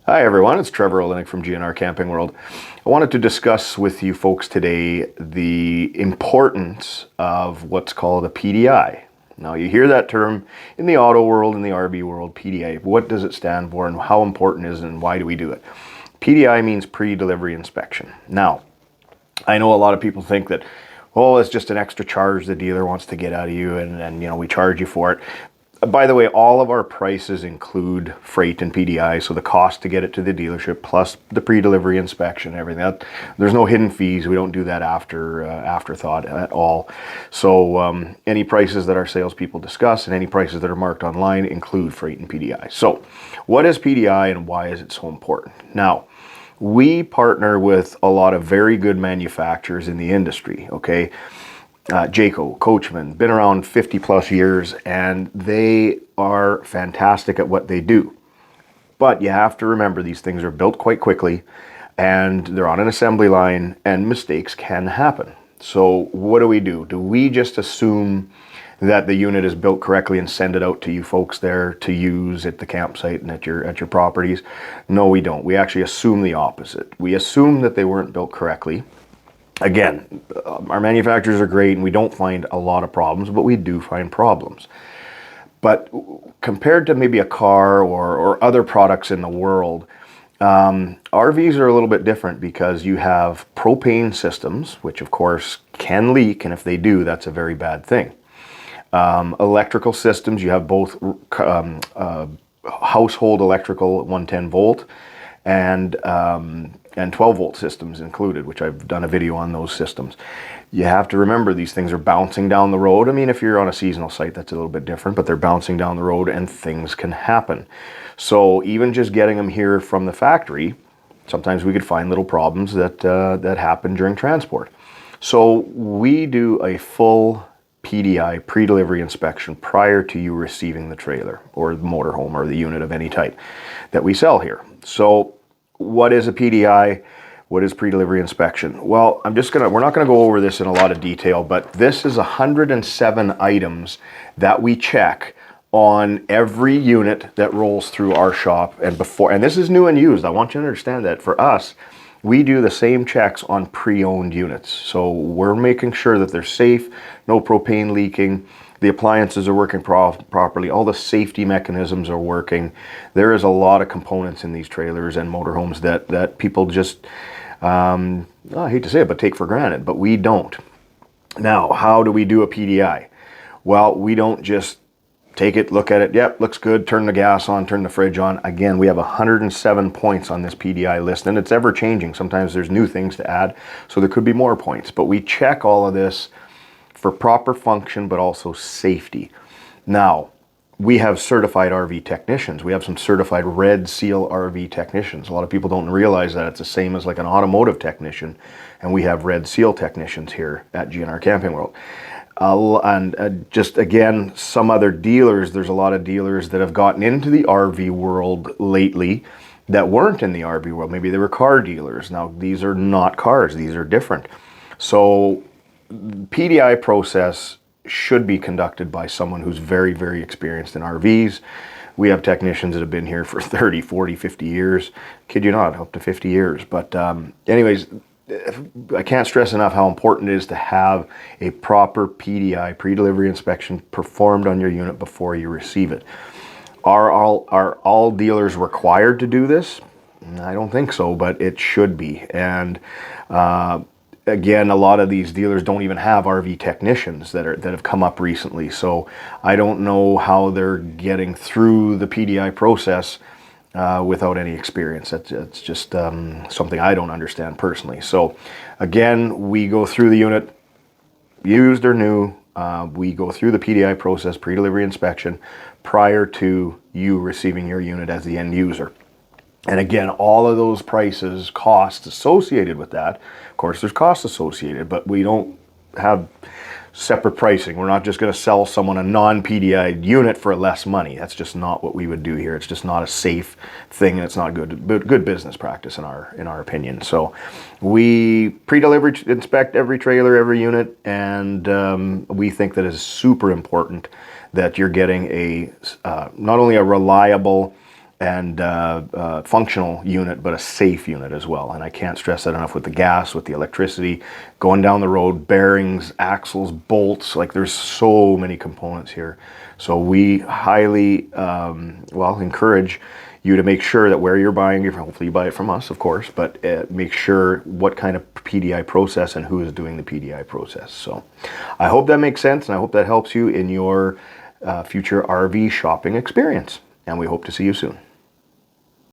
Hi everyone, it's Trevor from GNR Camping World. I wanted to discuss with you folks today the importance of what's called a PDI. Now you hear that term in the auto world, in the RV world, PDI. What does it stand for and how important is it and why do we do it? PDI means pre-delivery inspection. Now, I know a lot of people think that, oh, it's just an extra charge the dealer wants to get out of you and we charge you for it. By the way, all of our prices include freight and PDI, so the cost to get it to the dealership plus the pre-delivery inspection, everything. There's no hidden fees. We don't do that afterthought at all. So any prices that our salespeople discuss and any prices that are marked online include freight and PDI. So what is PDI and why is it so important? Now, we partner with a lot of very good manufacturers in the industry, okay? Jayco, Coachman, been around 50 plus years, and they are fantastic at what they do. But you have to remember these things are built quite quickly and they're on an assembly line and mistakes can happen. So what do? Do we just assume that the unit is built correctly and send it out to you folks there to use at the campsite and at your properties? No, we don't. We actually assume the opposite. We assume that they weren't built correctly. Again, our manufacturers are great and we don't find a lot of problems, but we do find problems. But compared to maybe a car or other products in the world, RVs are a little bit different because you have propane systems, which of course can leak, and if they do, that's a very bad thing. Electrical systems, you have both household electrical 110 volt and 12 volt systems included, which I've done a video on those systems. You have to remember these things are bouncing down the road. I mean, if you're on a seasonal site, that's a little bit different, but they're bouncing down the road and things can happen. So even just getting them here from the factory, sometimes we could find little problems that happen during transport. So we do a full PDI, pre-delivery inspection, prior to you receiving the trailer or the motorhome or the unit of any type that we sell here. So what is a PDI? What is pre-delivery inspection? Well, we're not gonna go over this in a lot of detail, but this is 107 items that we check on every unit that rolls through our shop and this is new and used. I want you to understand that for us, we do the same checks on pre-owned units. So we're making sure that they're safe, no propane leaking, the appliances are working properly, all the safety mechanisms are working. There is a lot of components in these trailers and motorhomes that people just, I hate to say it, but take for granted, but we don't. Now, how do we do a PDI? Well, we don't just take it, look at it, yep, looks good, turn the gas on, turn the fridge on. Again, we have 107 points on this PDI list, and it's ever changing. Sometimes there's new things to add, so there could be more points. But we check all of this for proper function, but also safety. Now, we have certified RV technicians. We have some certified Red Seal RV technicians. A lot of people don't realize that it's the same as like an automotive technician, and we have Red Seal technicians here at GNR Camping World. Just again, some other dealers, there's a lot of dealers that have gotten into the RV world lately that weren't in the RV world. Maybe they were car dealers. Now, these are not cars, these are different. So PDI process should be conducted by someone who's very, very experienced in RVs. We have technicians that have been here for 30, 40, 50 years. Kid you not, up to 50 years. But anyways, I can't stress enough how important it is to have a proper PDI, pre-delivery inspection, performed on your unit before you receive it. Are all dealers required to do this? I don't think so, but it should be. And again, a lot of these dealers don't even have RV technicians that have come up recently. So I don't know how they're getting through the PDI process without any experience. It's just something I don't understand personally. So again, we go through the unit, used or new, we go through the PDI process, pre-delivery inspection, prior to you receiving your unit as the end user. And again, all of those prices, costs associated with that, of course there's costs associated, but we don't have separate pricing. We're not just going to sell someone a non-PDI unit for less money. That's just not what we would do here. It's just not a safe thing, and it's not good business practice in our opinion. So we pre-delivery inspect every trailer, every unit, and we think that it is super important that you're getting a not only a reliable functional unit, but a safe unit as well. And I can't stress that enough with the gas, with the electricity, going down the road, bearings, axles, bolts, like there's so many components here. So we highly, encourage you to make sure that where you're buying, hopefully you buy it from us, of course, but make sure what kind of PDI process and who is doing the PDI process. So I hope that makes sense, and I hope that helps you in your future RV shopping experience. And we hope to see you soon.